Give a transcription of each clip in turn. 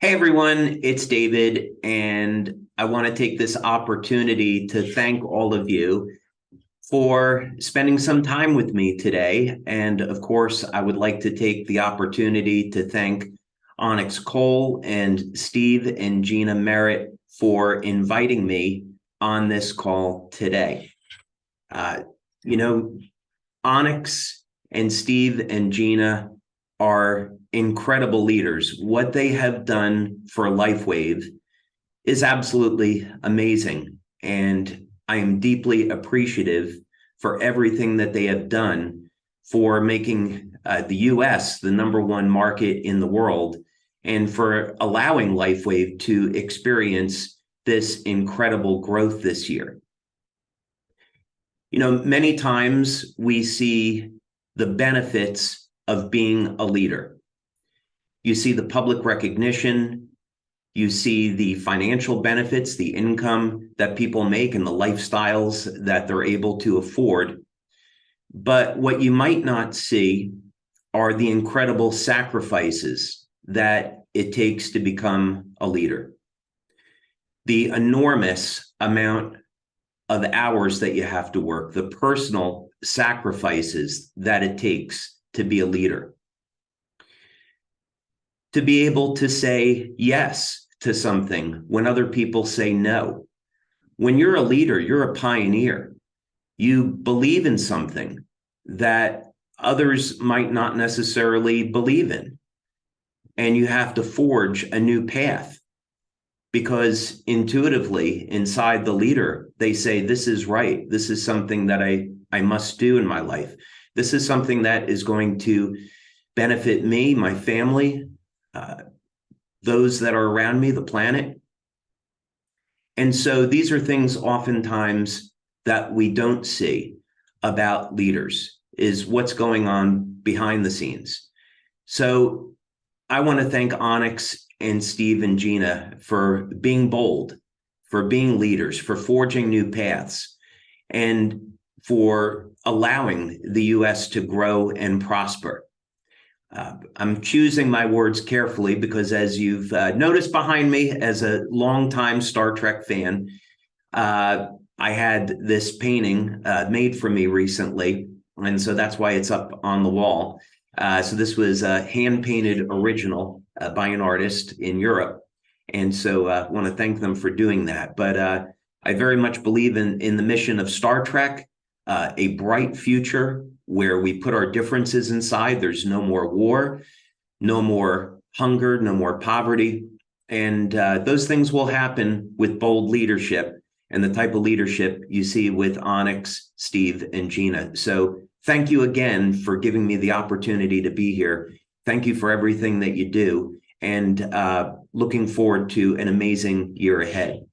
Hey everyone, it's David, and I want to take this opportunity to thank all of you for spending some time with me today. And of course, I would like to take the opportunity to thank Onyx Cole and Steve and Gina Merritt for inviting me on this call today. Uh, you know, Onyx and Steve and Gina are incredible leaders. What they have done for LifeWave is absolutely amazing. And I am deeply appreciative for everything that they have done for making the US the #1 market in the world and for allowing LifeWave to experience this incredible growth this year. Many times we see the benefits of being a leader. You see the public recognition, you see the financial benefits, the income that people make and the lifestyles that they're able to afford. But what you might not see are the incredible sacrifices that it takes to become a leader. The enormous amount of hours that you have to work, the personal sacrifices that it takes to be a leader. To be able to say yes to something when other people say no. When you're a leader, you're a pioneer. You believe in something that others might not necessarily believe in. And you have to forge a new path because intuitively inside the leader, they say, this is right. This is something that I must do in my life. This is something that is going to benefit me, my family, those that are around me, the planet. And so these are things oftentimes that we don't see about leaders, is what's going on behind the scenes. So I want to thank Onyx and Steve and Gina for being bold, for being leaders, for forging new paths, and for allowing the U.S. to grow and prosper. I'm choosing my words carefully because, as you've noticed behind me, as a longtime Star Trek fan, I had this painting made for me recently, and so that's why it's up on the wall. So this was a hand-painted original by an artist in Europe, and so I want to thank them for doing that. But I very much believe in the mission of Star Trek, a bright future where we put our differences inside. There's no more war, no more hunger, no more poverty. And those things will happen with bold leadership and the type of leadership you see with Onyx, Steve, and Gina. So thank you again for giving me the opportunity to be here. Thank you for everything that you do, and looking forward to an amazing year ahead.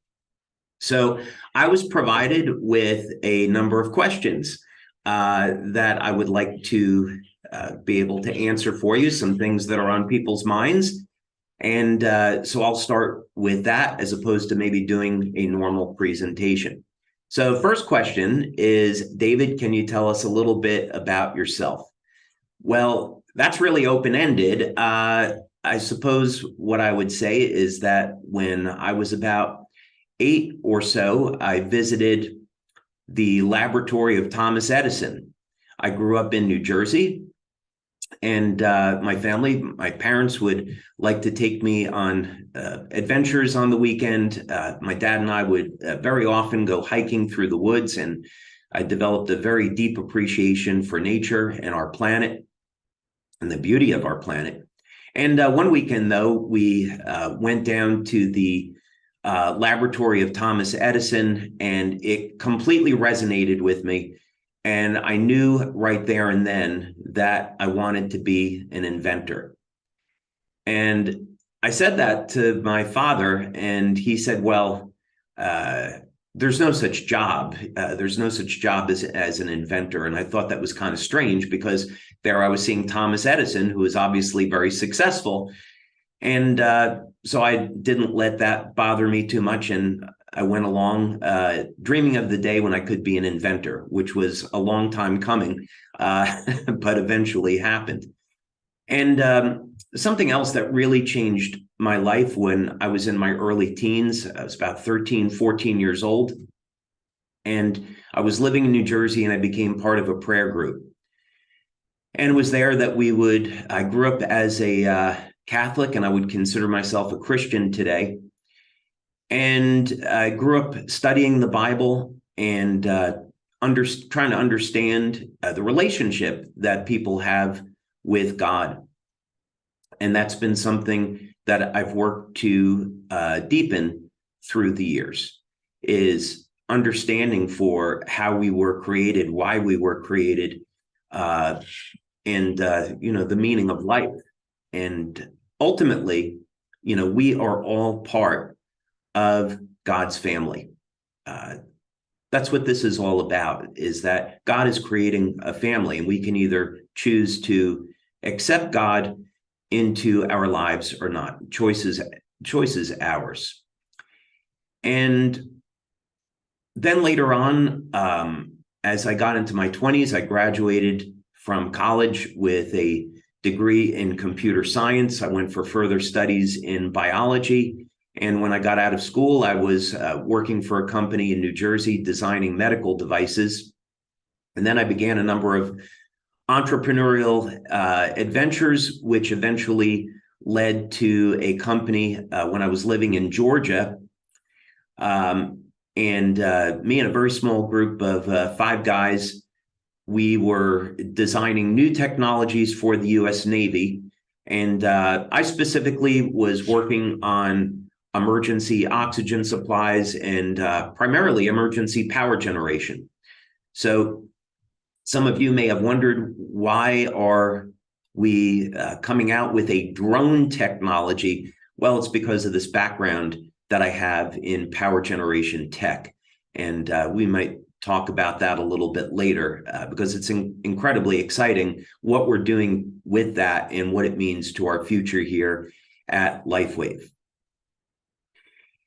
So I was provided with a number of questions that I would like to be able to answer for you, some things that are on people's minds. And so I'll start with that as opposed to maybe doing a normal presentation. So first question is, David, can you tell us a little bit about yourself? Well, that's really open-ended. I suppose what I would say is that when I was about 8 or so, I visited the laboratory of Thomas Edison. I grew up in New Jersey, and my parents would like to take me on adventures on the weekend. My dad and I would very often go hiking through the woods, and I developed a very deep appreciation for nature and our planet and the beauty of our planet. And one weekend, though, we went down to the laboratory of Thomas Edison, and it completely resonated with me. And I knew right there and then that I wanted to be an inventor. And I said that to my father, and he said, well, there's no such job. There's no such job as an inventor. And I thought that was kind of strange because there I was seeing Thomas Edison, who was obviously very successful. And so I didn't let that bother me too much. And I went along dreaming of the day when I could be an inventor, which was a long time coming, but eventually happened. And something else that really changed my life when I was in my early teens, I was about 13, 14 years old. And I was living in New Jersey, and I became part of a prayer group. And it was there that I grew up as a Catholic, and I would consider myself a Christian today. And I grew up studying the Bible and trying to understand the relationship that people have with God. And that's been something that I've worked to deepen through the years, is understanding for how we were created, why we were created, and the meaning of life. And ultimately, we are all part of God's family. That's what this is all about, is that God is creating a family, and we can either choose to accept God into our lives or not. Choice is ours. And then later on, as I got into my 20s, I graduated from college with a degree in computer science. I went for further studies in biology. And when I got out of school, I was working for a company in New Jersey designing medical devices. And then I began a number of entrepreneurial adventures, which eventually led to a company when I was living in Georgia. And me and a very small group of 5 guys, we were designing new technologies for the U.S. Navy. And I specifically was working on emergency oxygen supplies and primarily emergency power generation. So some of you may have wondered, why are we coming out with a drone technology? Well, it's because of this background that I have in power generation tech. And we might talk about that a little bit later because it's incredibly exciting what we're doing with that and what it means to our future here at LifeWave.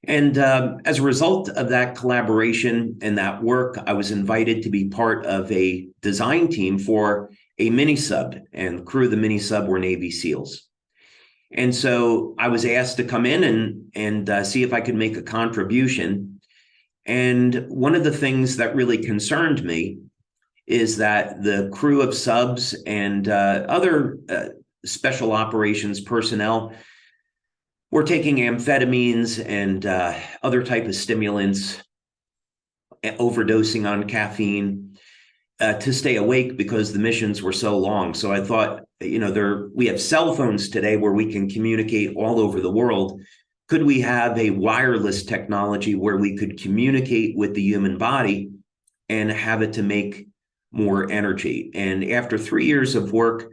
And as a result of that collaboration and that work, I was invited to be part of a design team for a mini sub, and the crew of the mini sub were Navy SEALs. And so I was asked to come in and see if I could make a contribution. And one of the things that really concerned me is that the crew of subs and other special operations personnel were taking amphetamines and other type of stimulants, overdosing on caffeine to stay awake because the missions were so long. So I thought, we have cell phones today where we can communicate all over the world. Could we have a wireless technology where we could communicate with the human body and have it to make more energy? And after 3 years of work,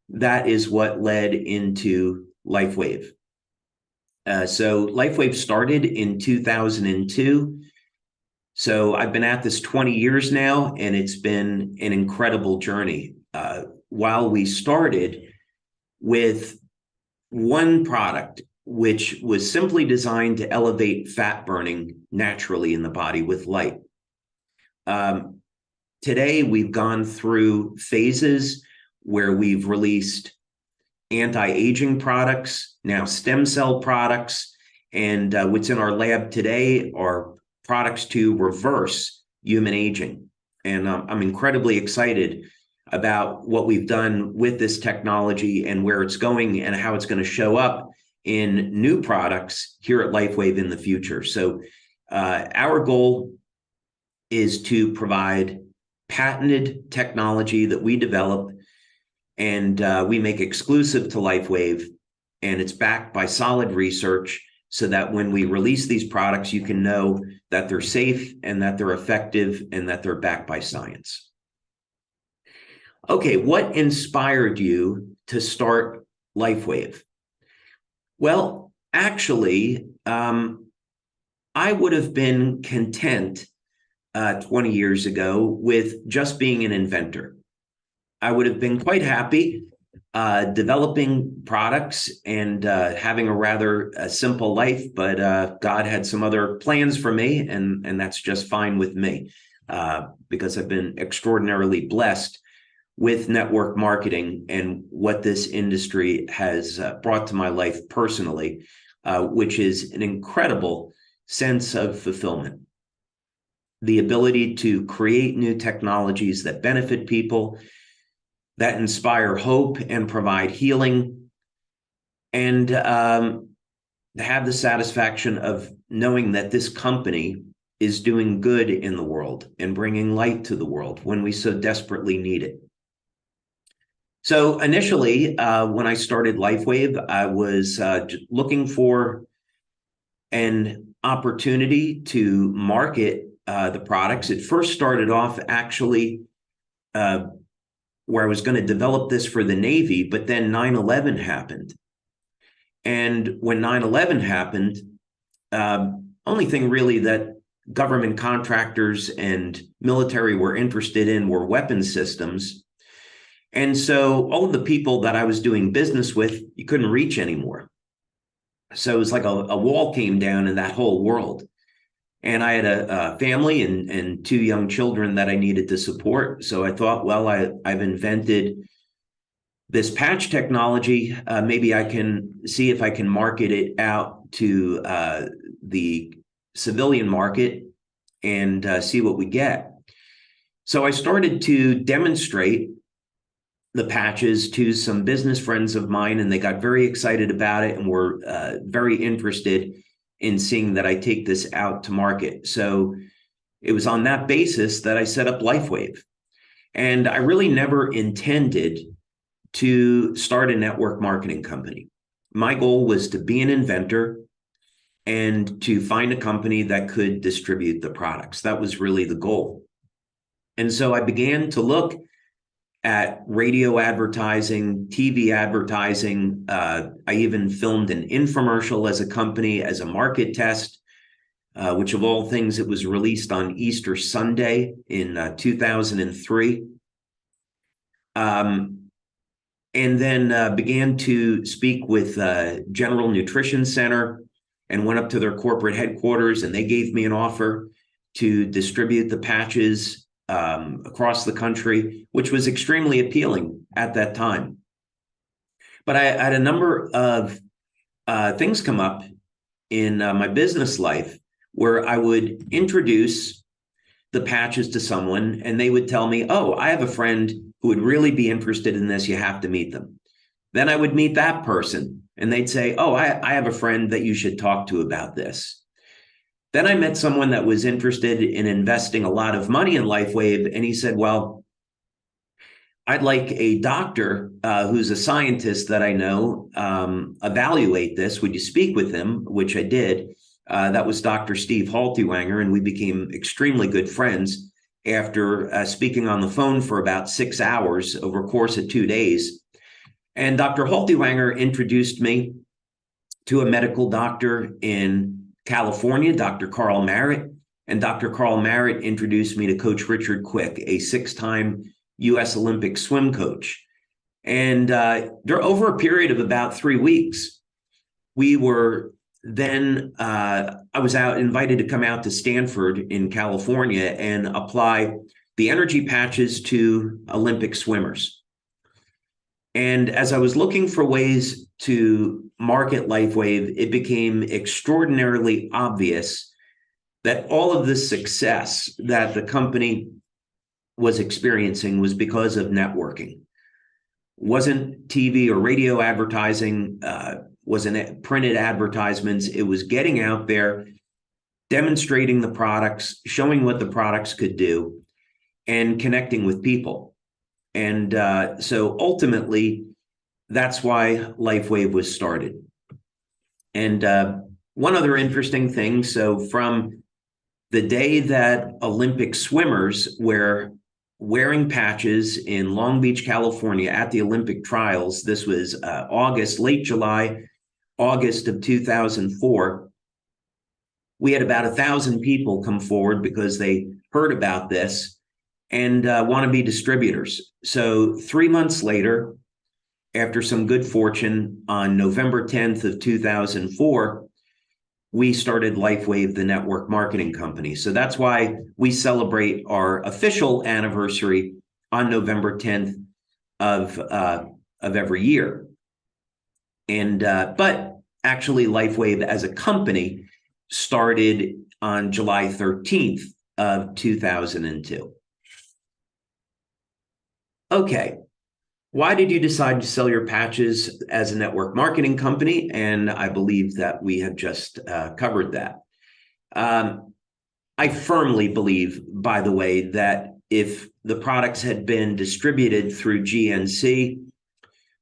that is what led into LifeWave. So LifeWave started in 2002. So I've been at this 20 years now, and it's been an incredible journey. While we started with one product, which was simply designed to elevate fat burning naturally in the body with light. Today, we've gone through phases where we've released anti-aging products, now stem cell products, and what's in our lab today are products to reverse human aging. And I'm incredibly excited about what we've done with this technology and where it's going and how it's going to show up in new products here at LifeWave in the future. So our goal is to provide patented technology that we develop and we make exclusive to LifeWave, and it's backed by solid research so that when we release these products, you can know that they're safe and that they're effective and that they're backed by science. Okay, what inspired you to start LifeWave? Well, actually, I would have been content 20 years ago with just being an inventor. I would have been quite happy developing products and having a rather simple life, but God had some other plans for me, and that's just fine with me because I've been extraordinarily blessed with network marketing and what this industry has brought to my life personally, which is an incredible sense of fulfillment. The ability to create new technologies that benefit people, that inspire hope and provide healing, and to have the satisfaction of knowing that this company is doing good in the world and bringing light to the world when we so desperately need it. So initially, when I started LifeWave, I was looking for an opportunity to market the products. It first started off actually where I was going to develop this for the Navy, but then 9/11 happened. And when 9/11 happened, only thing really that government contractors and military were interested in were weapon systems. And so all of the people that I was doing business with, you couldn't reach anymore. So it was like a wall came down in that whole world. And I had a family and 2 young children that I needed to support. So I thought, well, I've invented this patch technology. Maybe I can see if I can market it out to the civilian market and see what we get. So I started to demonstrate the patches to some business friends of mine, and they got very excited about it and were very interested in seeing that I take this out to market. So it was on that basis that I set up LifeWave. And I really never intended to start a network marketing company. My goal was to be an inventor and to find a company that could distribute the products. That was really the goal. And so I began to look at radio advertising, TV advertising. I even filmed an infomercial as a company, as a market test, which of all things, it was released on Easter Sunday in 2003. And then began to speak with General Nutrition Center and went up to their corporate headquarters, and they gave me an offer to distribute the patches across the country, which was extremely appealing at that time. But I had a number of things come up in my business life where I would introduce the patches to someone and they would tell me, oh, I have a friend who would really be interested in this. You have to meet them. Then I would meet that person and they'd say, oh, I have a friend that you should talk to about this. Then I met someone that was interested in investing a lot of money in LifeWave, and he said, well, I'd like a doctor who's a scientist that I know evaluate this. Would you speak with him? Which I did. That was Dr. Steve Haltiwanger, and we became extremely good friends after speaking on the phone for about 6 hours over a course of 2 days. And Dr. Haltiwanger introduced me to a medical doctor in California, Dr. Carl Merritt, and Dr. Carl Merritt introduced me to Coach Richard Quick, a 6-time U.S. Olympic swim coach. And over a period of about 3 weeks, we were then, I was invited to come out to Stanford in California and apply the energy patches to Olympic swimmers. And as I was looking for ways to market LifeWave, it became extraordinarily obvious that all of the success that the company was experiencing was because of networking. Wasn't TV or radio advertising, wasn't printed advertisements. It was getting out there, demonstrating the products, showing what the products could do, and connecting with people. And so ultimately, that's why LifeWave was started. And one other interesting thing, so from the day that Olympic swimmers were wearing patches in Long Beach, California at the Olympic trials, this was late July, August of 2004, we had about 1,000 people come forward because they heard about this and want to be distributors. So 3 months later, after some good fortune, on November 10th of 2004, we started LifeWave, the network marketing company. So that's why we celebrate our official anniversary on November 10th of every year. And but actually, LifeWave as a company started on July 13th of 2002. Okay, why did you decide to sell your patches as a network marketing company? And I believe that we have just covered that. I firmly believe, by the way, that if the products had been distributed through GNC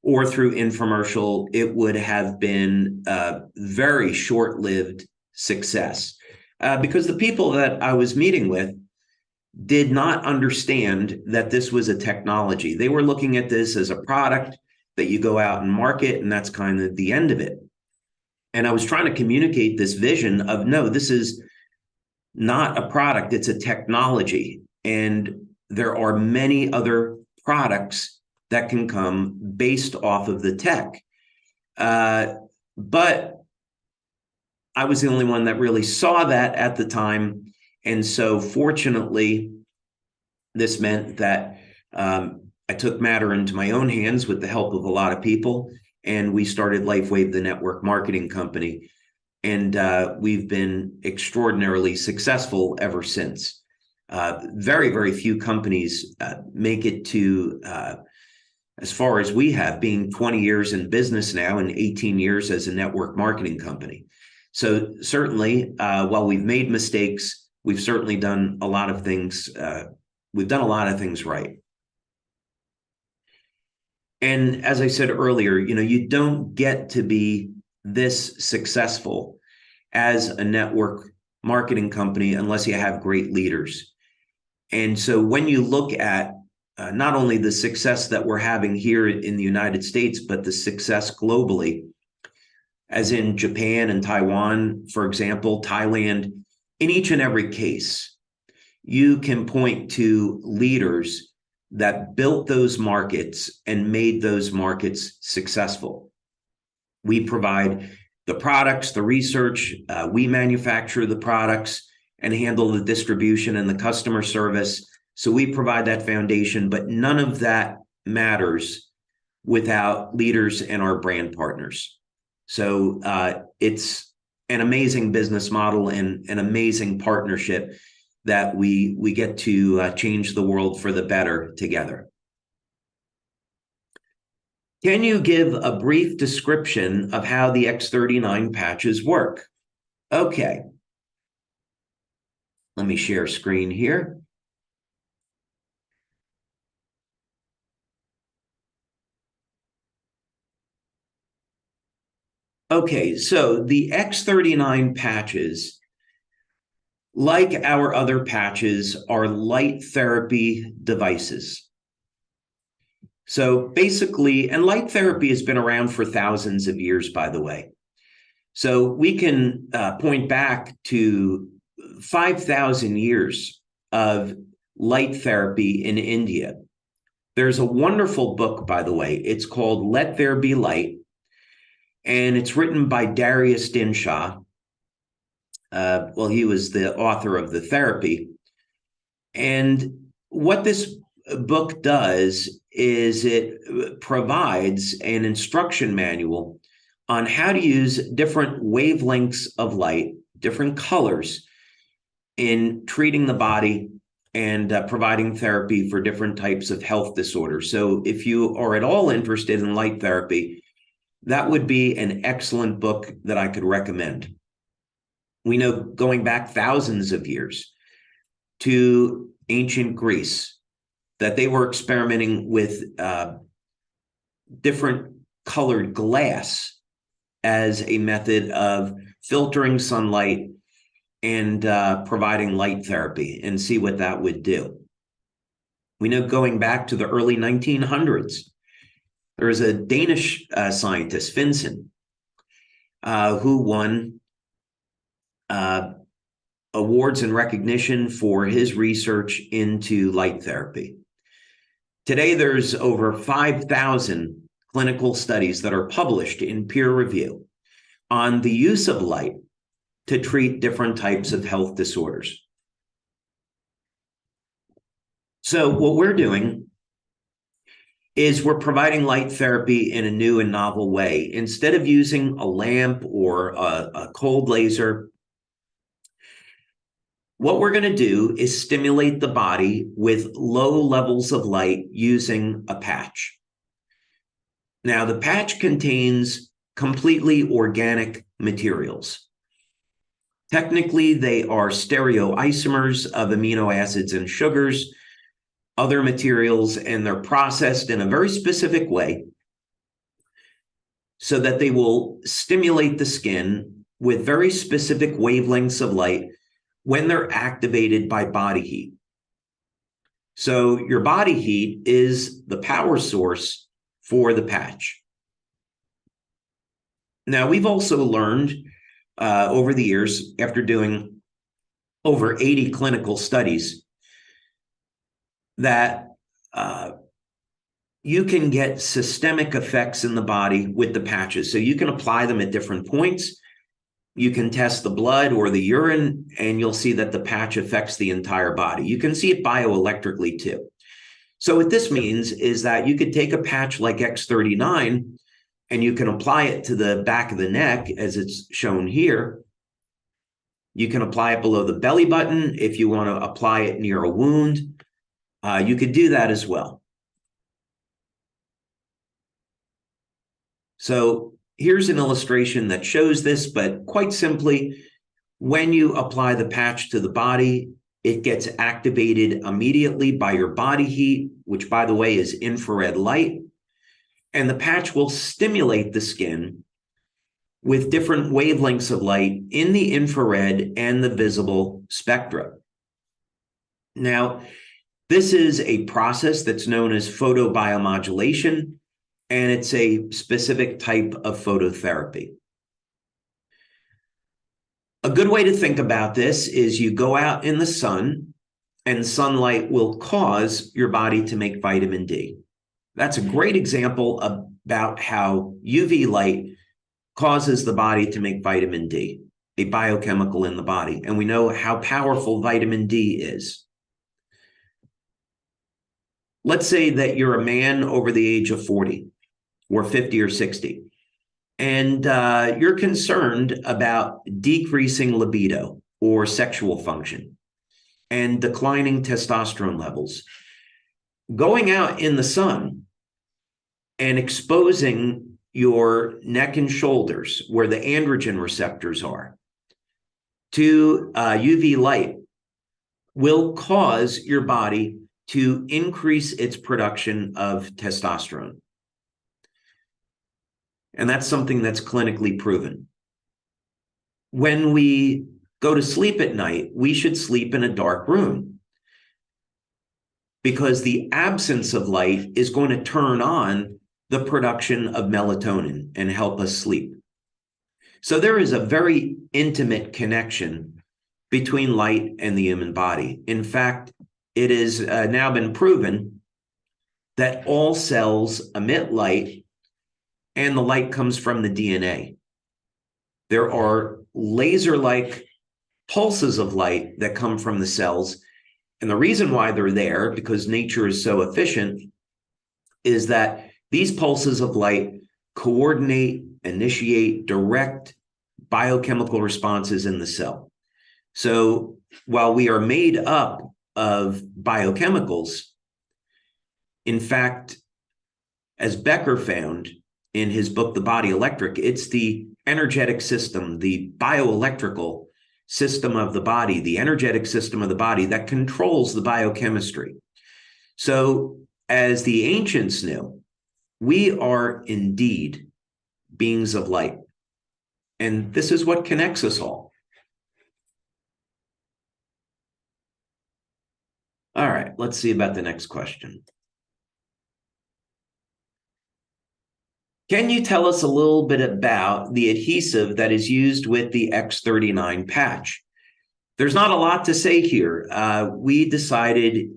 or through infomercial, it would have been a very short-lived success because the people that I was meeting with did not understand that this was a technology. They were looking at this as a product that you go out and market, and that's kind of the end of it. And I was trying to communicate this vision of, no, this is not a product, it's a technology. And there are many other products that can come based off of the tech. But I was the only one that really saw that at the time. And so fortunately, this meant that I took matter into my own hands with the help of a lot of people, and we started LifeWave, the network marketing company. And we've been extraordinarily successful ever since. Very, very few companies make it to as far as we have, being 20 years in business now and 18 years as a network marketing company. So certainly, while we've made mistakes, we've certainly done a lot of things. We've done a lot of things right. And as I said earlier, you don't get to be this successful as a network marketing company unless you have great leaders. And so when you look at not only the success that we're having here in the United States, but the success globally, as in Japan and Taiwan, for example, Thailand, in each and every case, you can point to leaders that built those markets and made those markets successful. We provide the products, the research, we manufacture the products and handle the distribution and the customer service. So we provide that foundation, but none of that matters without leaders and our brand partners. So it's an amazing business model and an amazing partnership that we get to change the world for the better together. Can you give a brief description of how the X39 patches work? Okay. Let me share screen here. Okay, so the X39 patches, like our other patches, are light therapy devices. So basically, and light therapy has been around for thousands of years, by the way. So we can point back to 5,000 years of light therapy in India. There's a wonderful book, by the way. It's called Let There Be Light, and it's written by Darius Dinshaw. Well, he was the author of the therapy. And what this book does is it provides an instruction manual on how to use different wavelengths of light, different colors, in treating the body and providing therapy for different types of health disorders. So if you are at all interested in light therapy, that would be an excellent book that I could recommend. We know, going back thousands of years to ancient Greece, that they were experimenting with different colored glass as a method of filtering sunlight and providing light therapy, and see what that would do. We know, going back to the early 1900s, there was a Danish scientist, Finsen, who won awards and recognition for his research into light therapy. Today, there's over 5,000 clinical studies that are published in peer review on the use of light to treat different types of health disorders. So what we're doing is we're providing light therapy in a new and novel way. Instead of using a lamp or a cold laser, what we're going to do is stimulate the body with low levels of light using a patch. Now, the patch contains completely organic materials. Technically, they are stereoisomers of amino acids and sugars, other materials, and they're processed in a very specific way so that they will stimulate the skin with very specific wavelengths of light when they're activated by body heat. So your body heat is the power source for the patch. Now, we've also learned over the years, after doing over 80 clinical studies, that you can get systemic effects in the body with the patches. So you can apply them at different points. You can test the blood or the urine, and you'll see that the patch affects the entire body. You can see it bioelectrically too. So what this means is that you could take a patch like X39 and you can apply it to the back of the neck, as it's shown here. You can apply it below the belly button if you want to apply it near a wound. You could do that as well. So here's an illustration that shows this, but quite simply, when you apply the patch to the body, it gets activated immediately by your body heat, which, by the way, is infrared light. And the patch will stimulate the skin with different wavelengths of light in the infrared and the visible spectra. Now, this is a process that's known as photobiomodulation, and it's a specific type of phototherapy. A good way to think about this is you go out in the sun, and sunlight will cause your body to make vitamin D. That's a great example about how UV light causes the body to make vitamin D, a biochemical in the body. And we know how powerful vitamin D is. Let's say that you're a man over the age of 40 or 50 or 60, and you're concerned about decreasing libido or sexual function and declining testosterone levels. Going out in the sun and exposing your neck and shoulders, where the androgen receptors are, to UV light will cause your body to increase its production of testosterone. And that's something that's clinically proven. When we go to sleep at night, we should sleep in a dark room, because the absence of light is going to turn on the production of melatonin and help us sleep. So there is a very intimate connection between light and the human body. In fact, it has now been proven that all cells emit light, and the light comes from the DNA. There are laser-like pulses of light that come from the cells. And the reason why they're there, because nature is so efficient, is that these pulses of light coordinate, initiate, direct biochemical responses in the cell. So while we are made up of biochemicals, in fact, as Becker found in his book, The Body Electric, it's the energetic system, the bioelectrical system of the body, the energetic system of the body that controls the biochemistry. So as the ancients knew, we are indeed beings of light. And this is what connects us all. All right, let's see about the next question. Can you tell us a little bit about the adhesive that is used with the X39 patch? There's not a lot to say here. We decided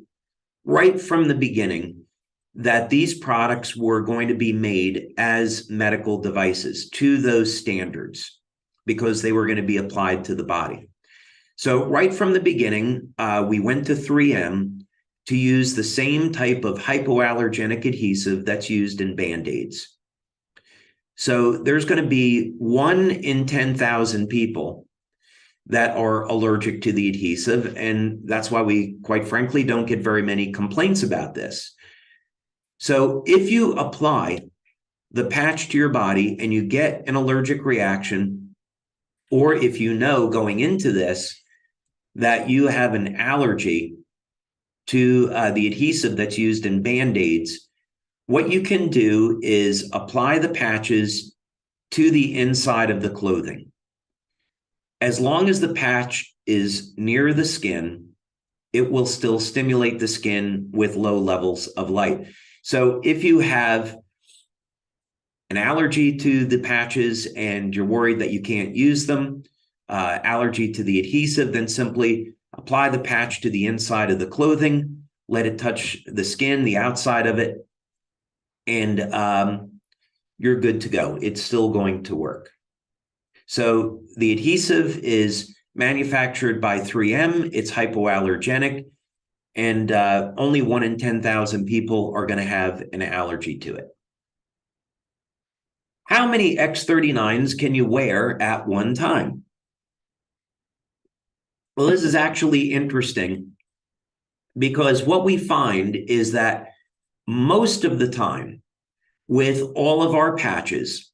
right from the beginning that these products were going to be made as medical devices to those standards, because they were going to be applied to the body. So right from the beginning, we went to 3M to use the same type of hypoallergenic adhesive that's used in Band-Aids. So there's going to be 1 in 10,000 people that are allergic to the adhesive, and that's why we, quite frankly, don't get very many complaints about this. So if you apply the patch to your body and you get an allergic reaction, or if you know going into this that you have an allergy to the adhesive that's used in Band-Aids, what you can do is apply the patches to the inside of the clothing. As long as the patch is near the skin, it will still stimulate the skin with low levels of light. So if you have an allergy to the patches and you're worried that you can't use them, allergy to the adhesive, then simply apply the patch to the inside of the clothing, let it touch the skin, the outside of it, and you're good to go. It's still going to work. So the adhesive is manufactured by 3M. It's hypoallergenic, and only 1 in 10,000 people are going to have an allergy to it. How many X39s can you wear at one time? Well, this is actually interesting because what we find is that most of the time with all of our patches,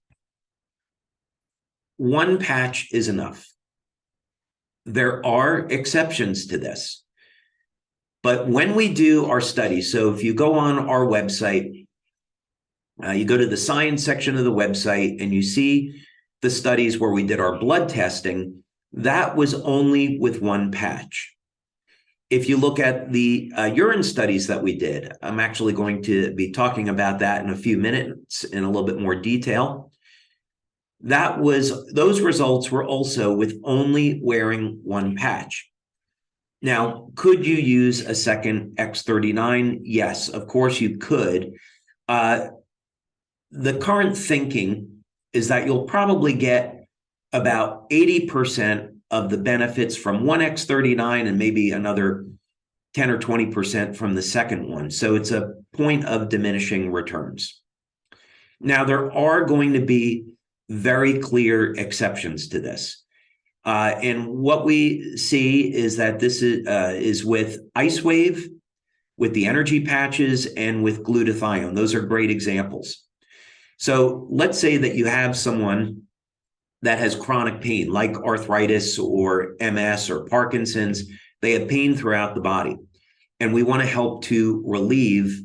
1 patch is enough. There are exceptions to this. But when we do our studies, so if you go on our website, you go to the science section of the website and you see the studies where we did our blood testing, that was only with 1 patch. If you look at the urine studies that we did, I'm actually going to be talking about that in a few minutes in a little bit more detail. Those results were also with only wearing 1 patch. Now, could you use a second X39? Yes, of course you could. The current thinking is that you'll probably get about 80% of the benefits from 1 X39 and maybe another 10 or 20% from the second one. So it's a point of diminishing returns. Now, there are going to be very clear exceptions to this. And what we see is that this is with LifeWave, with the energy patches, and with glutathione. Those are great examples. So let's say that you have someone that has chronic pain, like arthritis or MS or Parkinson's. They have pain throughout the body, and we want to help to relieve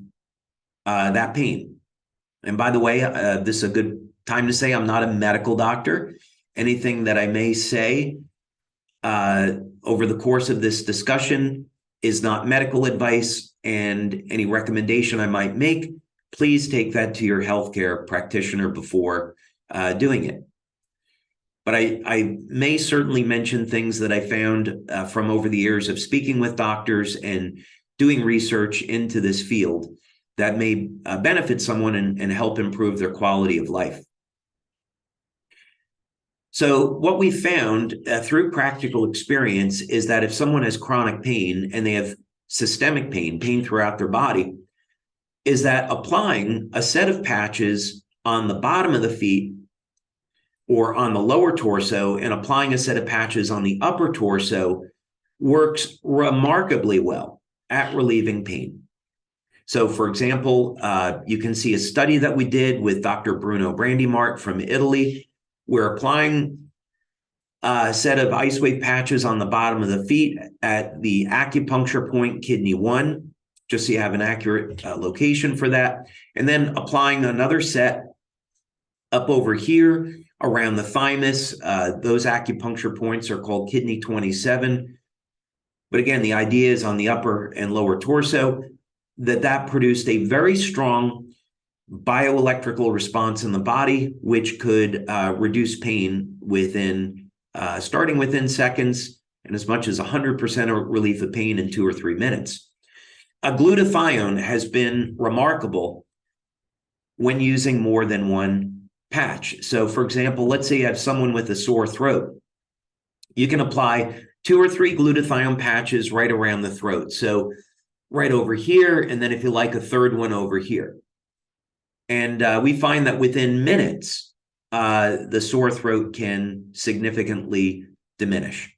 that pain. And by the way, this is a good time to say I'm not a medical doctor. Anything that I may say over the course of this discussion is not medical advice, and any recommendation I might make, please take that to your healthcare practitioner before doing it. But I may certainly mention things that I found from over the years of speaking with doctors and doing research into this field that may benefit someone and help improve their quality of life. So what we found through practical experience is that if someone has chronic pain and they have systemic pain throughout their body, is that applying a set of patches on the bottom of the feet or on the lower torso and applying a set of patches on the upper torso works remarkably well at relieving pain. So, for example, you can see a study that we did with Dr. Bruno Brandimart from Italy. We're applying a set of LifeWave patches on the bottom of the feet at the acupuncture point, kidney 1, just so you have an accurate location for that. And then applying another set up over here around the thymus. Those acupuncture points are called kidney 27. But again, the idea is on the upper and lower torso that produced a very strong bioelectrical response in the body, which could reduce pain starting within seconds and as much as 100% relief of pain in 2 or 3 minutes. Glutathione has been remarkable when using more than 1 patch. So, for example, let's say you have someone with a sore throat. You can apply 2 or 3 glutathione patches right around the throat. So right over here, and then if you like, a third one over here. And we find that within minutes, the sore throat can significantly diminish.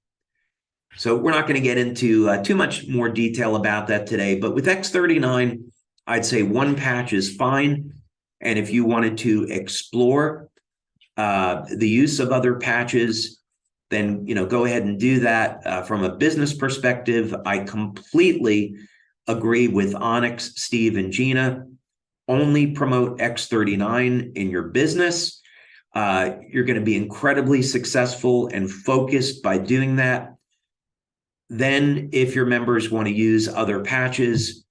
So we're not going to get into too much more detail about that today, but with X39, I'd say one patch is fine. And if you wanted to explore the use of other patches, then go ahead and do that. From a business perspective, I completely agree with Onyx, Steve, and Gina. Only promote X39 in your business. You're going to be incredibly successful and focused by doing that. Then, if your members want to use other patches,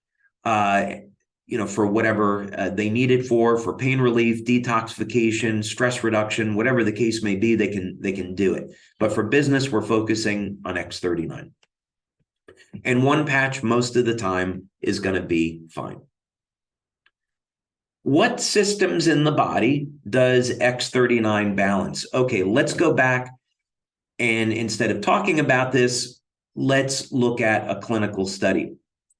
for whatever they need it for pain relief, detoxification, stress reduction, whatever the case may be, they can do it. But for business, we're focusing on X39. And one patch most of the time is going to be fine. What systems in the body does X39 balance? Okay, let's go back, and instead of talking about this, let's look at a clinical study.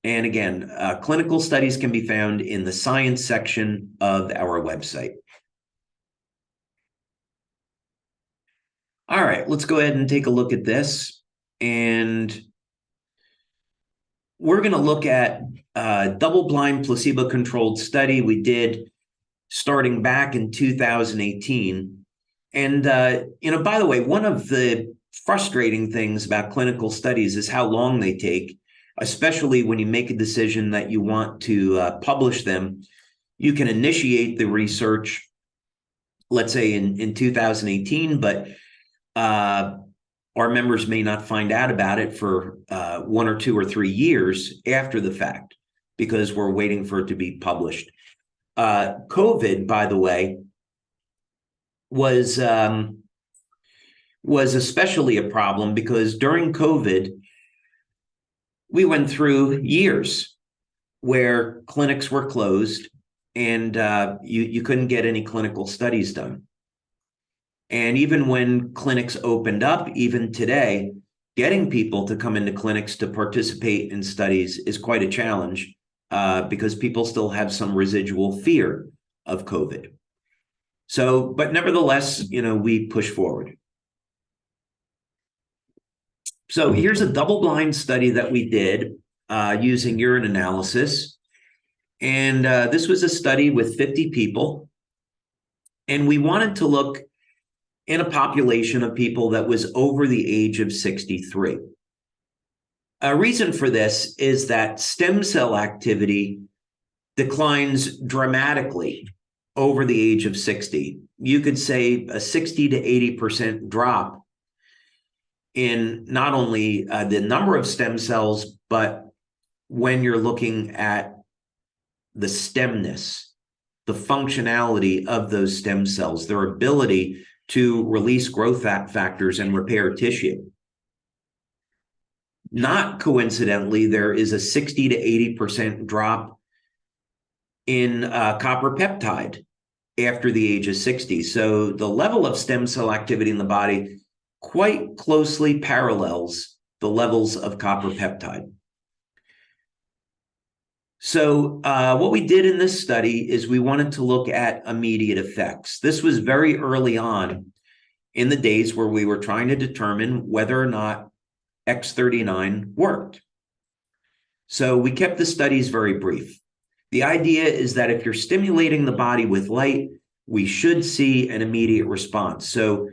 And again, clinical studies can be found in the science section of our website. All right, let's go ahead and take a look at this. And we're going to look at a double-blind placebo-controlled study we did starting back in 2018. And, by the way, one of the frustrating things about clinical studies is how long they take, especially when you make a decision that you want to publish them. You can initiate the research, let's say in 2018, but our members may not find out about it for 1 or 2 or 3 years after the fact, because we're waiting for it to be published. COVID, by the way, was especially a problem because during COVID, we went through years where clinics were closed and you couldn't get any clinical studies done. And even when clinics opened up, even today, getting people to come into clinics to participate in studies is quite a challenge because people still have some residual fear of COVID. So, but nevertheless, we push forward. So here's a double-blind study that we did using urine analysis. And this was a study with 50 people. And we wanted to look in a population of people that was over the age of 63. A reason for this is that stem cell activity declines dramatically over the age of 60. You could say a 60 to 80% drop in not only the number of stem cells, but when you're looking at the stemness, the functionality of those stem cells, their ability to release growth factors and repair tissue. Not coincidentally, there is a 60 to 80% drop in copper peptide after the age of 60. So the level of stem cell activity in the body quite closely parallels the levels of copper peptide. So what we did in this study is we wanted to look at immediate effects. This was very early on in the days where we were trying to determine whether or not X39 worked. So we kept the studies very brief. The idea is that if you're stimulating the body with light, we should see an immediate response. So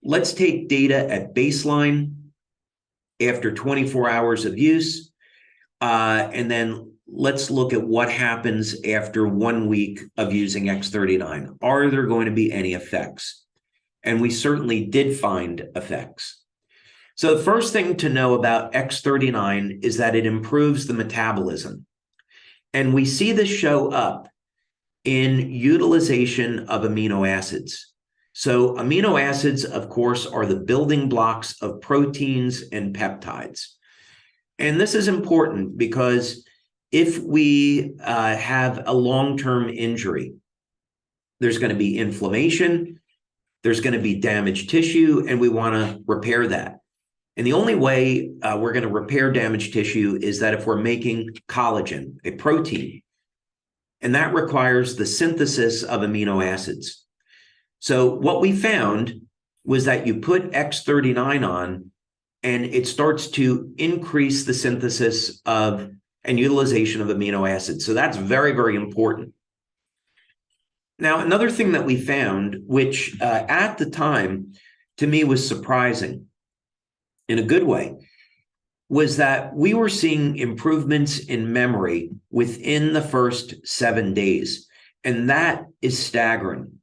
let's take data at baseline after 24 hours of use, and then let's look at what happens after 1 week of using X39. Are there going to be any effects? And we certainly did find effects. So the first thing to know about X39 is that it improves the metabolism. And we see this show up in utilization of amino acids. So amino acids, of course, are the building blocks of proteins and peptides. And this is important because if we have a long-term injury, there's going to be inflammation, there's going to be damaged tissue, and we want to repair that. And the only way we're going to repair damaged tissue is that if we're making collagen, a protein, and that requires the synthesis of amino acids. So what we found was that you put X39 on, and it starts to increase the synthesis of and utilization of amino acids. So that's very, very important. Now, another thing that we found, which at the time to me was surprising in a good way, was that we were seeing improvements in memory within the first 7 days. And that is staggering.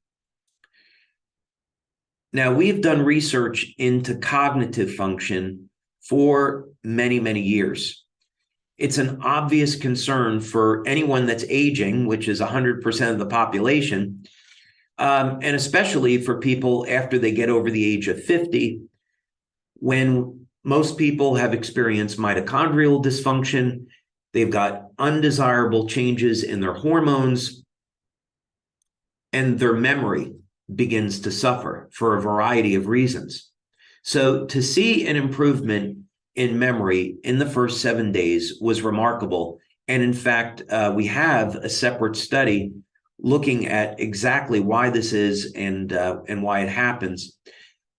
Now, we've done research into cognitive function for many, many years. It's an obvious concern for anyone that's aging, which is 100% of the population, and especially for people after they get over the age of 50, when most people have experienced mitochondrial dysfunction, they've got undesirable changes in their hormones, and their memory begins to suffer for a variety of reasons. So to see an improvement in memory in the first 7 days was remarkable. And in fact, we have a separate study looking at exactly why this is and why it happens.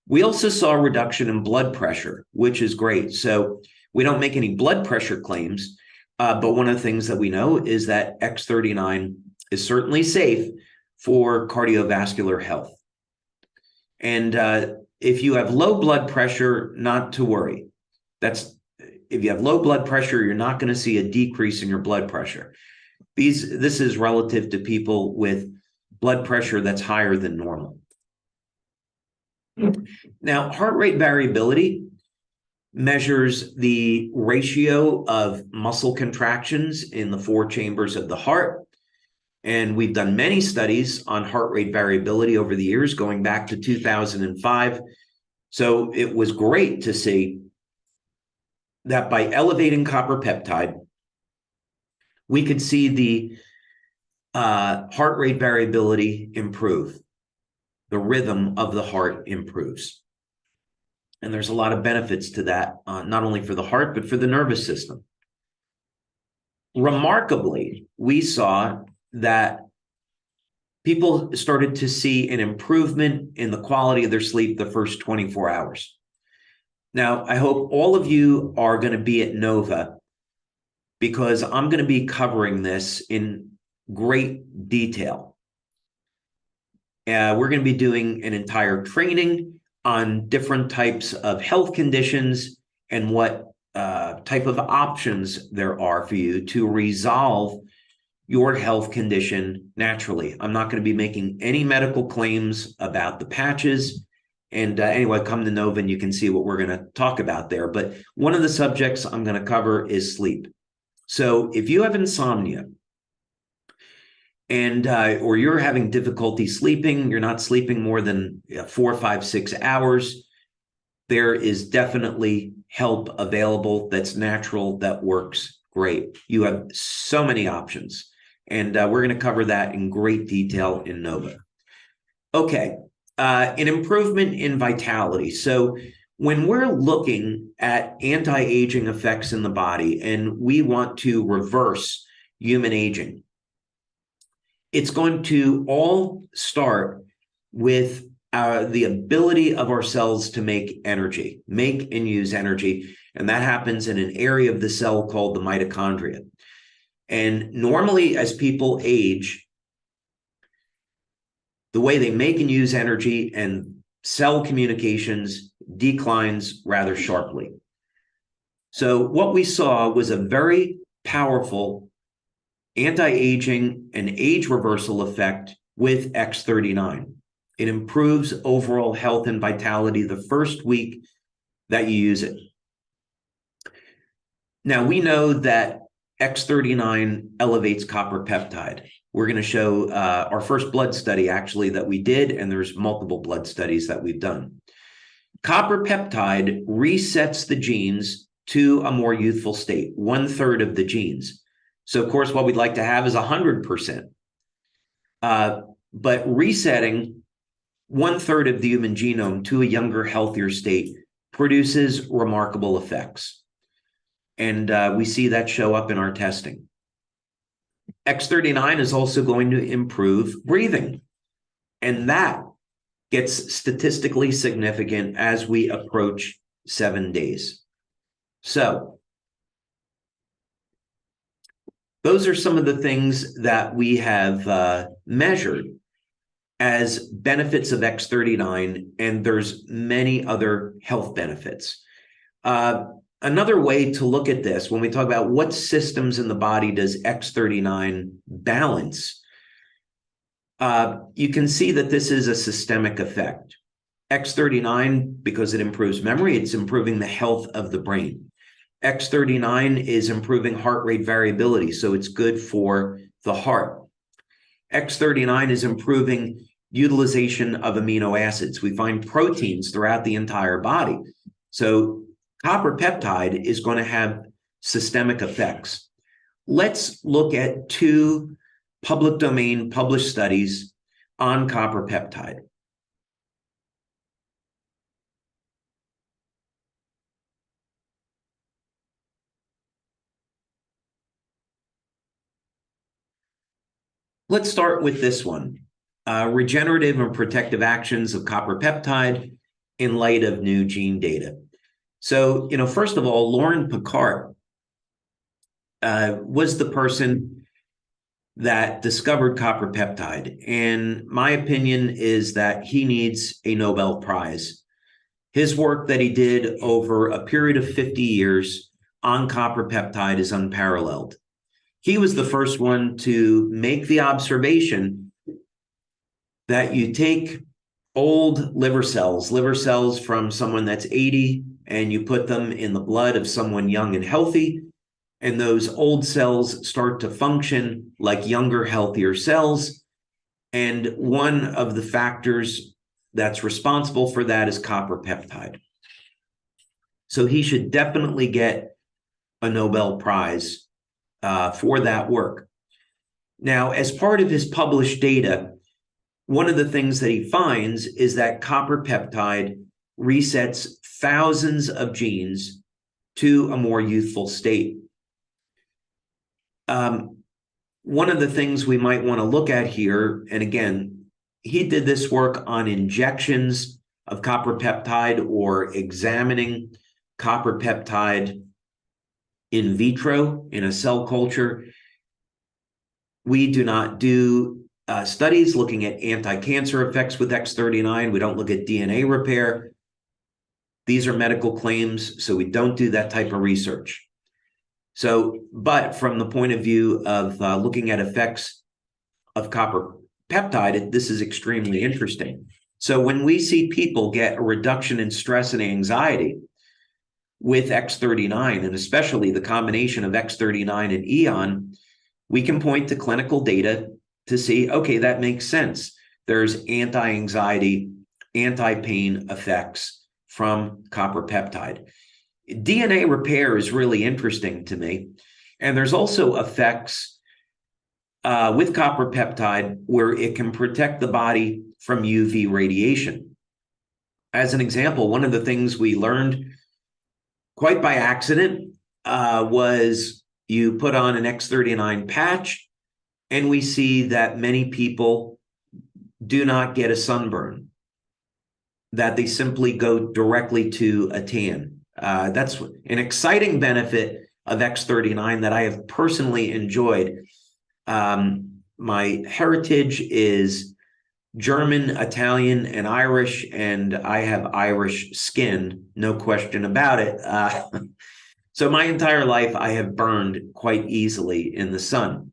We also saw a reduction in blood pressure, which is great. So we don't make any blood pressure claims, but one of the things that we know is that X39 is certainly safe for cardiovascular health. And if you have low blood pressure, not to worry. If you have low blood pressure, you're not going to see a decrease in your blood pressure. This is relative to people with blood pressure that's higher than normal. Now, heart rate variability measures the ratio of muscle contractions in the 4 chambers of the heart. And we've done many studies on heart rate variability over the years, going back to 2005. So it was great to see that by elevating copper peptide, we could see the heart rate variability improve. The rhythm of the heart improves. And there's a lot of benefits to that, not only for the heart, but for the nervous system. Remarkably, we saw that people started to see an improvement in the quality of their sleep the first 24 hours. Now, I hope all of you are going to be at NOVA, because I'm going to be covering this in great detail. We're going to be doing an entire training on different types of health conditions and what type of options there are for you to resolve your health condition naturally. I'm not going to be making any medical claims about the patches. And anyway, come to NOVA and you can see what we're going to talk about there. But one of the subjects I'm going to cover is sleep. So if you have insomnia and or you're having difficulty sleeping, you're not sleeping more than 4, 5, 6 hours, there is definitely help available that's natural, that works great. You have so many options. And we're going to cover that in great detail in NOVA. Okay. An improvement in vitality. So when we're looking at anti-aging effects in the body and we want to reverse human aging, it's going to all start with the ability of our cells to make energy, make and use energy. And that happens in an area of the cell called the mitochondria. And normally as people age, the way they make and use energy and cell communications declines rather sharply. So what we saw was a very powerful anti-aging and age reversal effect with X39. It improves overall health and vitality the first week that you use it. Now, we know that X39 elevates copper peptide. We're going to show our first blood study, actually, that we did, and there's multiple blood studies that we've done. Copper peptide resets the genes to a more youthful state, 1/3 of the genes. So, of course, what we'd like to have is 100%. But resetting 1/3 of the human genome to a younger, healthier state produces remarkable effects. And we see that show up in our testing. X39 is also going to improve breathing. And that gets statistically significant as we approach 7 days. So those are some of the things that we have measured as benefits of X39, and there's many other health benefits. Another way to look at this, when we talk about what systems in the body does X39 balance, you can see that this is a systemic effect. X39, because it improves memory, it's improving the health of the brain. X39 is improving heart rate variability, so it's good for the heart. X39 is improving utilization of amino acids. We find proteins throughout the entire body. So copper peptide is going to have systemic effects. Let's look at 2 public domain published studies on copper peptide. Let's start with this one, regenerative and protective actions of copper peptide in light of new gene data. So, first of all, Lauren Picard was the person that discovered copper peptide. And my opinion is that he needs a Nobel Prize. His work that he did over a period of 50 years on copper peptide is unparalleled. He was the first one to make the observation that you take old liver cells from someone that's 80, and you put them in the blood of someone young and healthy, and those old cells start to function like younger, healthier cells. And one of the factors that's responsible for that is copper peptide. So he should definitely get a Nobel Prize for that work. Now, as part of his published data, one of the things that he finds is that copper peptide resets thousands of genes to a more youthful state. One of the things we might want to look at here, and again, he did this work on injections of copper peptide or examining copper peptide in vitro in a cell culture. We do not do studies looking at anti-cancer effects with X39. We don't look at DNA repair. These are medical claims, so we don't do that type of research. So, but from the point of view of looking at effects of copper peptide, this is extremely interesting. So when we see people get a reduction in stress and anxiety with X39, and especially the combination of X39 and EON, we can point to clinical data to see, okay, that makes sense. There's anti-anxiety, anti-pain effects from copper peptide. DNA repair is really interesting to me. And there's also effects with copper peptide where it can protect the body from UV radiation. As an example, one of the things we learned quite by accident was you put on an X39 patch, and we see that many people do not get a sunburn, that they simply go directly to a tan. That's an exciting benefit of X39 that I have personally enjoyed. My heritage is German, Italian, and Irish, and I have Irish skin, no question about it. So my entire life, I have burned quite easily in the sun.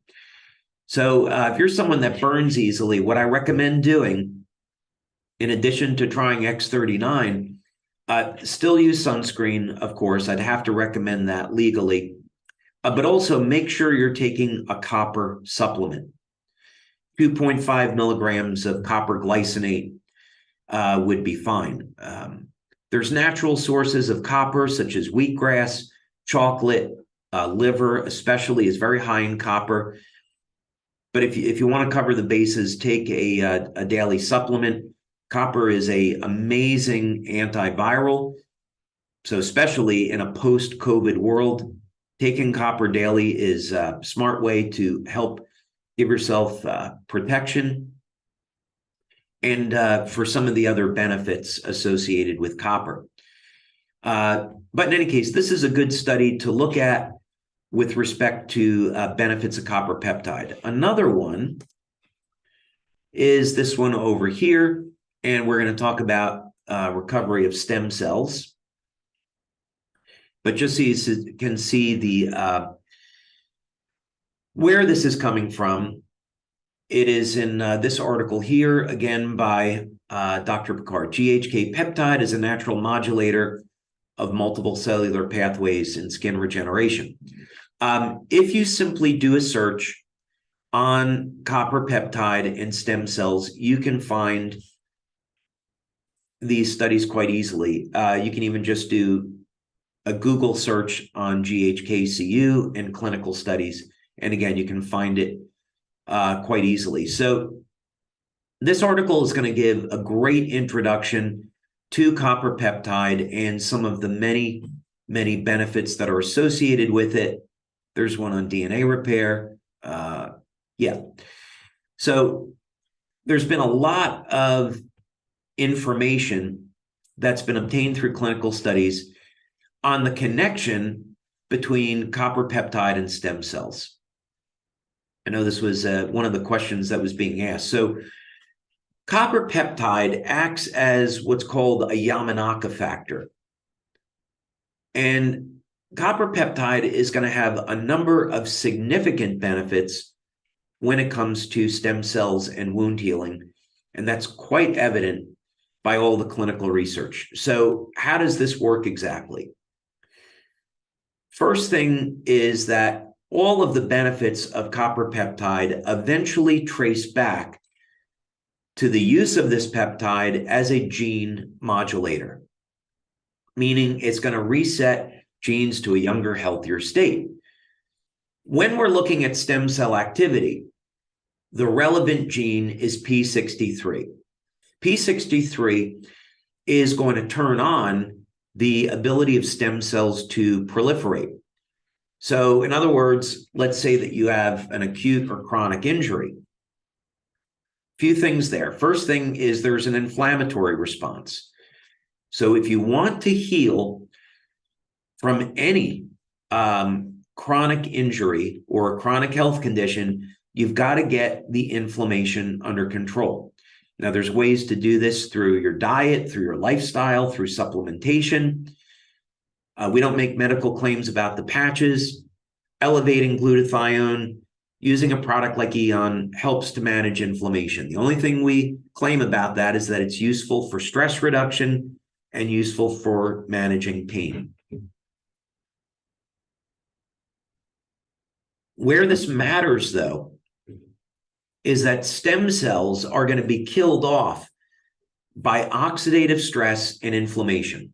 So if you're someone that burns easily, what I recommend doing, in addition to trying X39, still use sunscreen, of course. I'd have to recommend that legally. But also make sure you're taking a copper supplement. 2.5 milligrams of copper glycinate would be fine. There's natural sources of copper, such as wheatgrass, chocolate, liver, especially, is very high in copper. But if you want to cover the bases, take a daily supplement. Copper is an amazing antiviral. So especially in a post-COVID world, taking copper daily is a smart way to help give yourself protection and for some of the other benefits associated with copper. But in any case, this is a good study to look at with respect to benefits of copper peptide. Another one is this one over here, and we're going to talk about recovery of stem cells. But just so you can see the where this is coming from, it is in this article here, again by Dr. Picard. GHK peptide is a natural modulator of multiple cellular pathways in skin regeneration. If you simply do a search on copper peptide and stem cells, you can find these studies quite easily. You can even just do a Google search on GHKCU and clinical studies. And again, you can find it quite easily. So this article is going to give a great introduction to copper peptide and some of the many, many benefits that are associated with it. There's one on DNA repair. So there's been a lot of information that's been obtained through clinical studies on the connection between copper peptide and stem cells. I know this was one of the questions that was being asked. So copper peptide acts as what's called a Yamanaka factor. And copper peptide is going to have a number of significant benefits when it comes to stem cells and wound healing. And that's quite evident by all the clinical research. So how does this work exactly? First thing is that all of the benefits of copper peptide eventually trace back to the use of this peptide as a gene modulator, meaning it's going to reset genes to a younger, healthier state. When we're looking at stem cell activity, the relevant gene is P63. P63 is going to turn on the ability of stem cells to proliferate. So in other words, let's say that you have an acute or chronic injury. Few things there. First thing is there's an inflammatory response. So if you want to heal from any chronic injury or a chronic health condition, you've got to get the inflammation under control. Now, there's ways to do this through your diet, through your lifestyle, through supplementation. We don't make medical claims about the patches. Elevating glutathione, using a product like Eon helps to manage inflammation. The only thing we claim about that is that it's useful for stress reduction and useful for managing pain. Where this matters, though, is that stem cells are going to be killed off by oxidative stress and inflammation.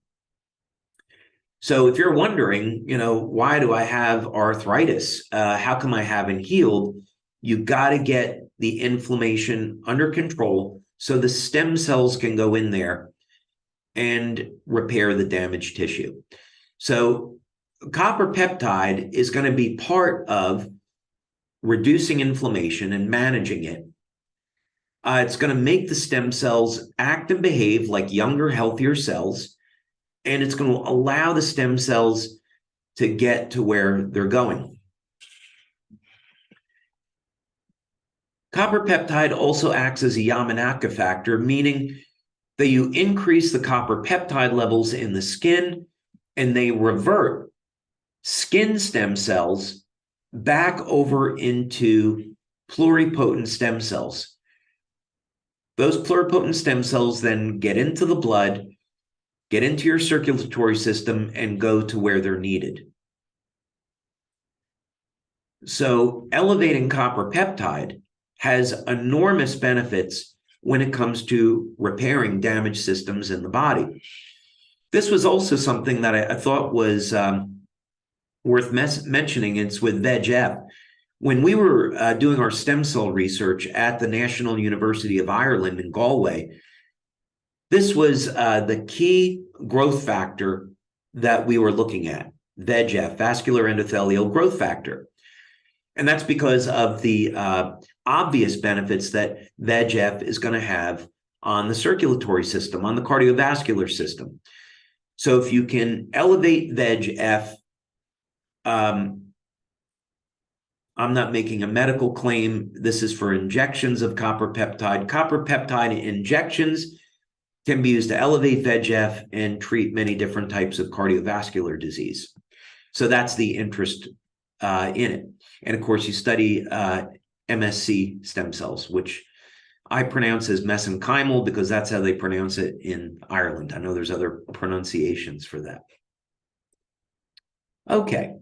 So if you're wondering, why do I have arthritis? How come I haven't healed? You got to get the inflammation under control so the stem cells can go in there and repair the damaged tissue. So copper peptide is going to be part of reducing inflammation and managing it. It's going to make the stem cells act and behave like younger, healthier cells. And it's going to allow the stem cells to get to where they're going. Copper peptide also acts as a Yamanaka factor, meaning that you increase the copper peptide levels in the skin and they revert skin stem cells back over into pluripotent stem cells. Those pluripotent stem cells then get into the blood, get into your circulatory system, and go to where they're needed. So elevating copper peptide has enormous benefits when it comes to repairing damaged systems in the body. This was also something that I thought was worth mentioning. It's with VEGF. When we were doing our stem cell research at the National University of Ireland in Galway, this was the key growth factor that we were looking at, VEGF, vascular endothelial growth factor. And that's because of the obvious benefits that VEGF is going to have on the circulatory system, on the cardiovascular system. So if you can elevate VEGF, I'm not making a medical claim. This is for injections of copper peptide. Copper peptide injections can be used to elevate VEGF and treat many different types of cardiovascular disease. So that's the interest in it. And of course, you study MSC stem cells, which I pronounce as mesenchymal because that's how they pronounce it in Ireland. I know there's other pronunciations for that. Okay.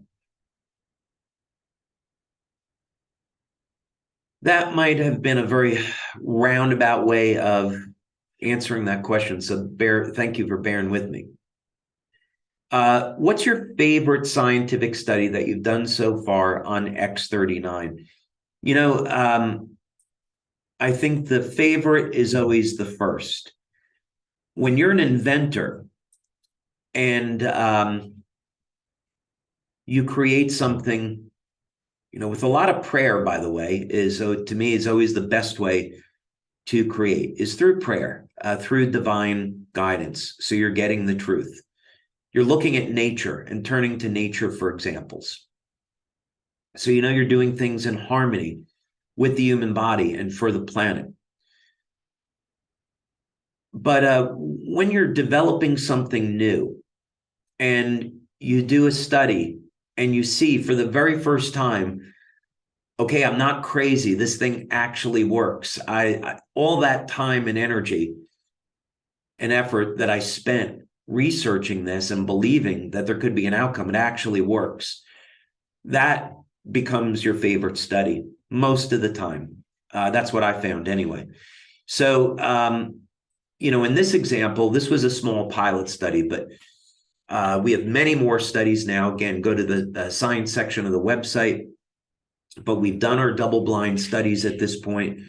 That might have been a very roundabout way of answering that question. So thank you for bearing with me. What's your favorite scientific study that you've done so far on X39? You know, I think the favorite is always the first. When you're an inventor and you create something, you know, with a lot of prayer, by the way, to me is always the best way to create, is through prayer, through divine guidance. So you're getting the truth. You're looking at nature and turning to nature for examples. So you know you're doing things in harmony with the human body and for the planet. But when you're developing something new and you do a study and you see for the very first time, okay, I'm not crazy. This thing actually works. All that time and energy and effort that I spent researching this and believing that there could be an outcome, it actually works. That becomes your favorite study most of the time. That's what I found anyway. So, you know, in this example, this was a small pilot study, but we have many more studies now. Again, go to the science section of the website. But we've done our double-blind studies at this point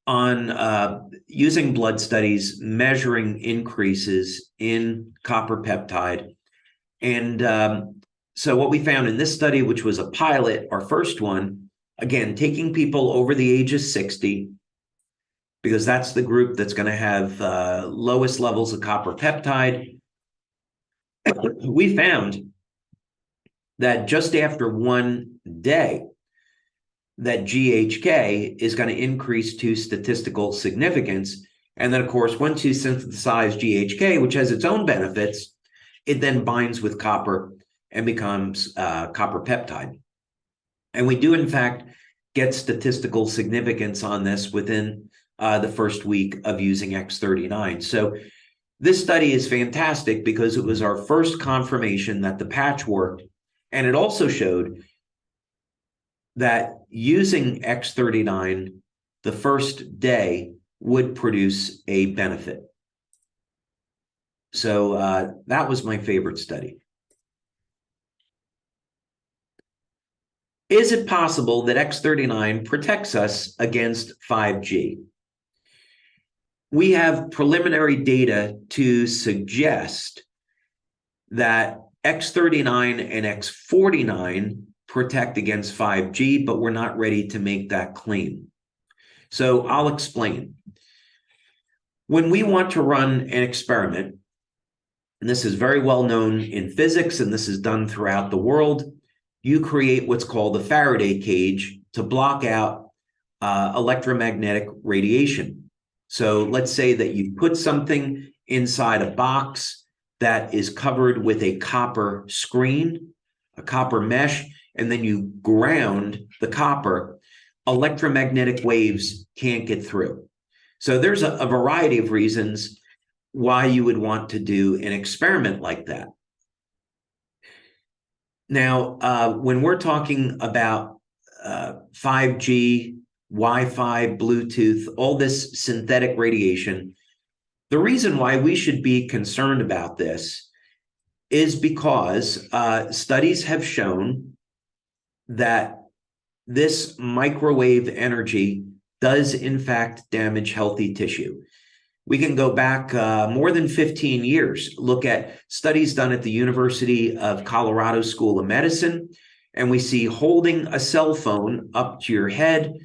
on using blood studies, measuring increases in copper peptide. And so what we found in this study, which was a pilot, our first one, again, taking people over the age of 60, because that's the group that's going to have lowest levels of copper peptide. We found that just after 1 day, that GHK is going to increase to statistical significance. And then, of course, once you synthesize GHK, which has its own benefits, it then binds with copper and becomes copper peptide. And we do, in fact, get statistical significance on this within the first week of using X39. So this study is fantastic because it was our first confirmation that the patch worked. And it also showed that using X39 the first day would produce a benefit. So that was my favorite study. Is it possible that X39 protects us against 5G? We have preliminary data to suggest that X39 and X49 protect against 5G, but we're not ready to make that claim. So I'll explain. When we want to run an experiment, and this is very well known in physics, and this is done throughout the world, you create what's called a Faraday cage to block out electromagnetic radiation. So let's say that you put something inside a box that is covered with a copper screen, a copper mesh, and then you ground the copper. Electromagnetic waves can't get through. So there's a variety of reasons why you would want to do an experiment like that. Now, when we're talking about 5G, Wi-Fi, Bluetooth, all this synthetic radiation, the reason why we should be concerned about this is because studies have shown that this microwave energy does in fact damage healthy tissue. We can go back more than 15 years, look at studies done at the University of Colorado School of Medicine, and we see holding a cell phone up to your head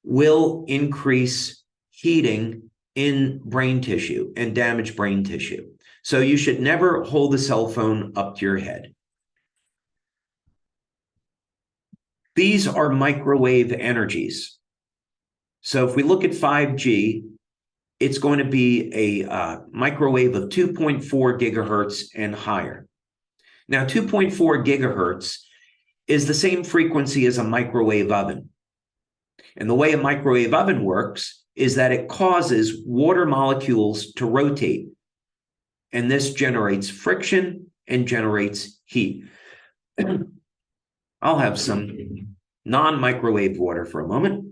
will increase heating in brain tissue and damage brain tissue. So you should never hold a cell phone up to your head. These are microwave energies. So if we look at 5G, it's going to be a microwave of 2.4 gigahertz and higher. Now, 2.4 gigahertz is the same frequency as a microwave oven. And the way a microwave oven works is that it causes water molecules to rotate. And this generates friction and generates heat. I'll have some non-microwave water for a moment.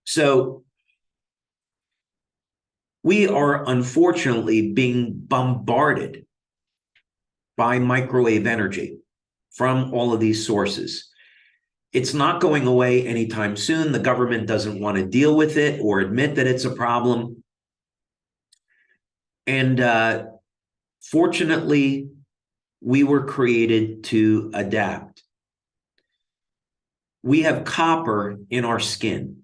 So we are unfortunately being bombarded by microwave energy from all of these sources. It's not going away anytime soon. The government doesn't want to deal with it or admit that it's a problem. And fortunately, we were created to adapt. We have copper in our skin.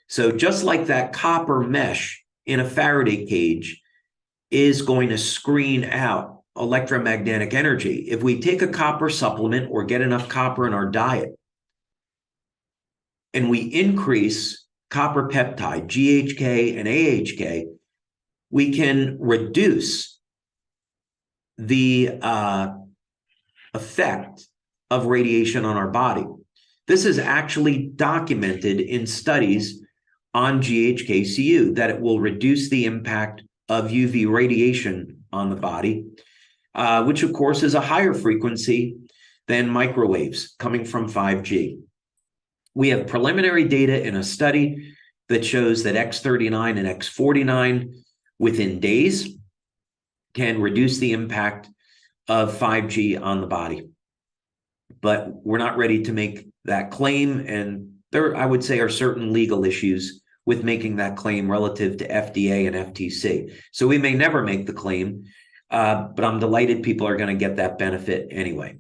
So just like that copper mesh in a Faraday cage is going to screen out electromagnetic energy, if we take a copper supplement or get enough copper in our diet, and we increase copper peptide, GHK and AHK, we can reduce the effect of radiation on our body. This is actually documented in studies on GHKCU, that it will reduce the impact of UV radiation on the body, which of course is a higher frequency than microwaves coming from 5G. We have preliminary data in a study that shows that X39 and X49 within days can reduce the impact of 5G on the body. But we're not ready to make that claim, and there, I would say, are certain legal issues with making that claim relative to FDA and FTC. So we may never make the claim, but I'm delighted people are going to get that benefit anyway.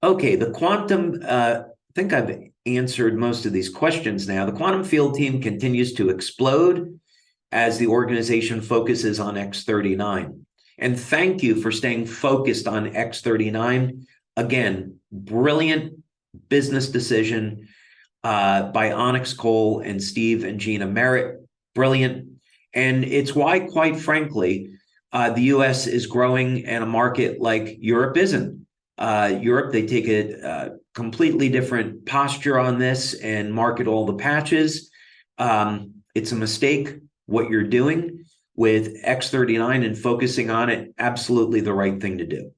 Okay, the quantum, I think I've answered most of these questions now. The quantum field team continues to explode as the organization focuses on X39. And thank you for staying focused on X39. Again, brilliant business decision by Onyx Cole and Steve and Gina Merritt. Brilliant. And it's why, quite frankly, the US is growing and a market like Europe isn't. Europe, they take a completely different posture on this and market all the patches. It's a mistake what you're doing with X39 and focusing on it, absolutely the right thing to do.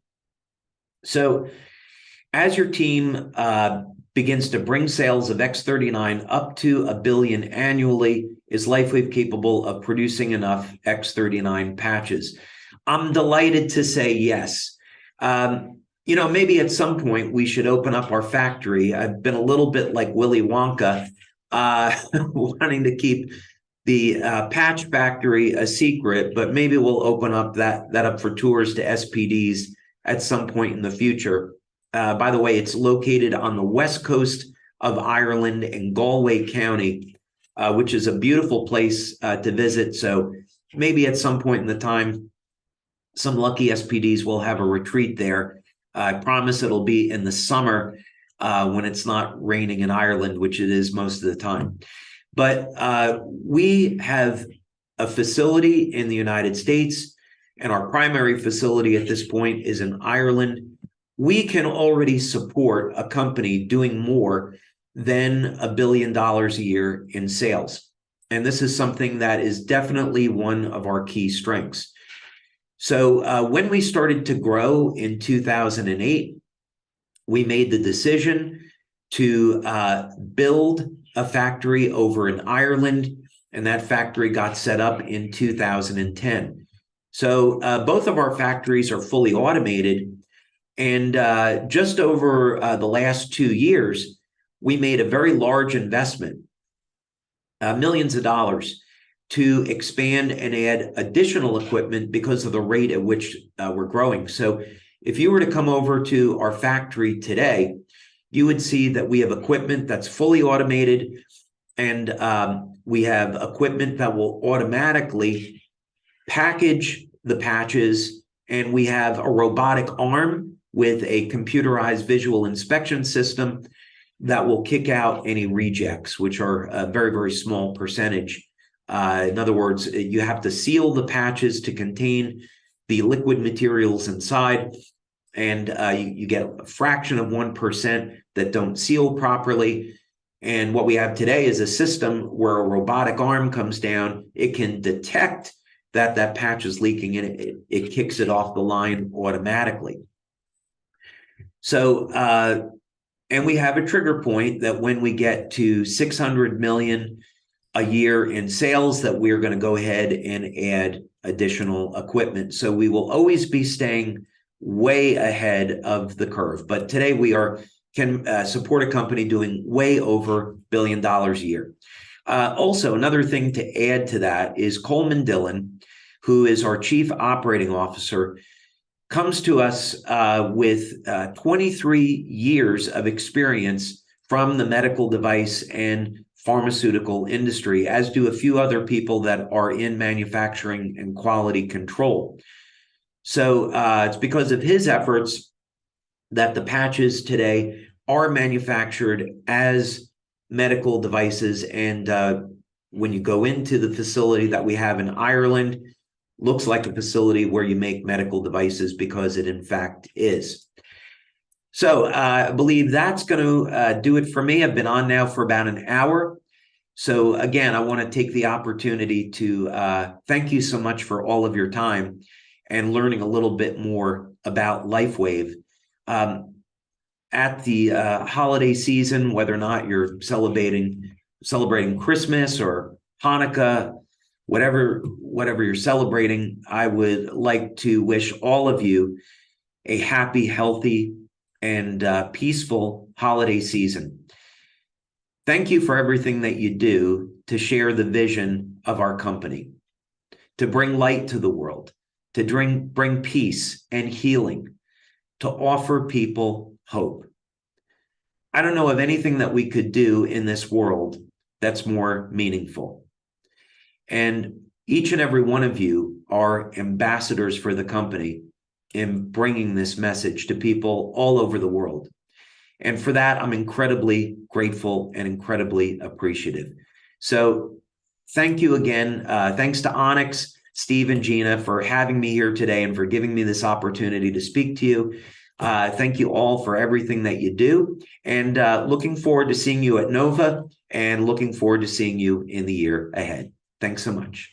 So as your team begins to bring sales of X39 up to $1 billion annually, is LifeWave capable of producing enough X39 patches? I'm delighted to say yes. You know, maybe at some point we should open up our factory. I've been a little bit like Willy Wonka, wanting to keep the patch factory a secret, but maybe we'll open up that up for tours to SPDs at some point in the future. By the way, it's located on the west coast of Ireland in Galway County, which is a beautiful place to visit. So maybe at some point in the time, some lucky SPDs will have a retreat there. I promise it'll be in the summer when it's not raining in Ireland, which it is most of the time. But we have a facility in the United States, and our primary facility at this point is in Ireland. We can already support a company doing more than $1 billion a year in sales. And this is something that is definitely one of our key strengths. So when we started to grow in 2008, we made the decision to build a factory over in Ireland, and that factory got set up in 2010. So both of our factories are fully automated, and just over the last 2 years, we made a very large investment millions of dollars to expand and add additional equipment because of the rate at which we're growing. So if you were to come over to our factory today, you would see that we have equipment that's fully automated, and we have equipment that will automatically package the patches, and we have a robotic arm with a computerized visual inspection system that will kick out any rejects, which are a very, very small percentage. In other words, you have to seal the patches to contain the liquid materials inside, and you get a fraction of 1% that don't seal properly. And what we have today is a system where a robotic arm comes down. It can detect that that patch is leaking, and it kicks it off the line automatically. So, and we have a trigger point that when we get to 600 million a year in sales, that we're going to go ahead and add additional equipment. So we will always be staying way ahead of the curve. But today we can support a company doing way over $1 billion a year. Also, another thing to add to that is Coleman Dillon, who is our Chief Operating Officer, comes to us with 23 years of experience from the medical device and pharmaceutical industry, as do a few other people that are in manufacturing and quality control. So it's because of his efforts that the patches today are manufactured as medical devices. And when you go into the facility that we have in Ireland, looks like a facility where you make medical devices, because it in fact is. So I believe that's going to do it for me. I've been on now for about an hour. So again, I want to take the opportunity to thank you so much for all of your time and learning a little bit more about LifeWave. At the holiday season, whether or not you're celebrating Christmas or Hanukkah, whatever you're celebrating, I would like to wish all of you a happy, healthy, and peaceful holiday season. Thank you for everything that you do to share the vision of our company, to bring light to the world, to bring peace and healing, to offer people hope. I don't know of anything that we could do in this world that's more meaningful. And each and every one of you are ambassadors for the company in bringing this message to people all over the world. And for that, I'm incredibly grateful and incredibly appreciative. So thank you again. Thanks to Onyx, Steve, and Gina for having me here today and for giving me this opportunity to speak to you. Thank you all for everything that you do. And looking forward to seeing you at Nova, and looking forward to seeing you in the year ahead. Thanks so much.